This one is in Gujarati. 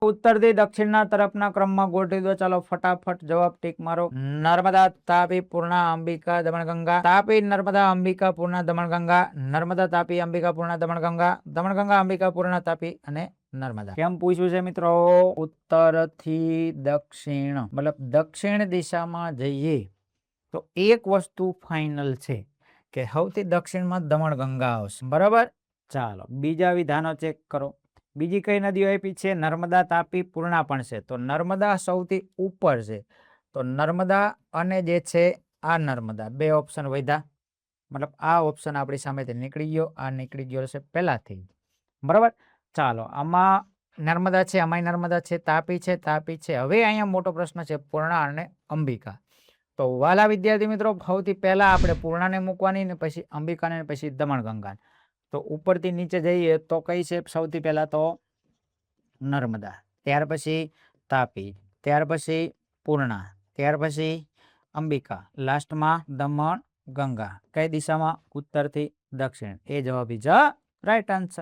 ઉત્તરથી દક્ષિણના તરફના ક્રમમાં ગોઠવી દો. ચાલો ફટાફટ જવાબ ટીક મારો. નર્મદા, તાપી, પૂર્ણા, અંબિકા, દમણગંગા. તાપી, નર્મદા, અંબિકા, પૂર્ણા, દમણગંગા. નર્મદા, તાપી, અંબિકા, પૂર્ણા, દમણગંગા. દમણગંગા, અંબિકા, પૂર્ણા, તાપી અને નર્મદા. કેમ પૂછ્યું છે મિત્રો? ઉત્તરથી દક્ષિણ મતલબ દક્ષિણ દિશામાં જઈએ તો એક વસ્તુ ફાઇનલ છે કે સૌથી દક્ષિણમાં દમણગંગા આવશે. બરાબર. ચાલો બીજા વિધાનો ચેક કરો. બીજી કઈ નદીઓ આપી છે? નર્મદા, તાપી, પૂર્ણા પણ છે. તો નર્મદા સૌથી ઉપર છે. તો નર્મદા અને જે છે આ નર્મદા બે ઓપ્શન વધ્યા. મતલબ આ ઓપ્શન આપણી સામેથી નીકળી ગયો, આ નીકળી ગયો છે પહેલાથી. બરાબર. ચાલો આમાં નર્મદા છે, આમાં નર્મદા છે, તાપી છે, તાપી છે. હવે અહીંયા મોટો પ્રશ્ન છે પૂર્ણા અને અંબિકા. તો વાલા વિદ્યાર્થી મિત્રો, સૌથી પહેલા આપણે પૂર્ણાને મૂકવાની ને પછી અંબિકાને પછી દમણગંગા. તો ઉપરથી નીચે જઈએ તો કઈ છે? સૌથી પહેલા તો નર્મદા, ત્યાર પછી તાપી, ત્યાર પછી પૂર્ણા, ત્યાર પછી અંબિકા, લાસ્ટમાં દમણગંગા. કઈ દિશામાં? ઉત્તરથી દક્ષિણ. એ જવાબ ઇઝ રાઈટ આન્સર.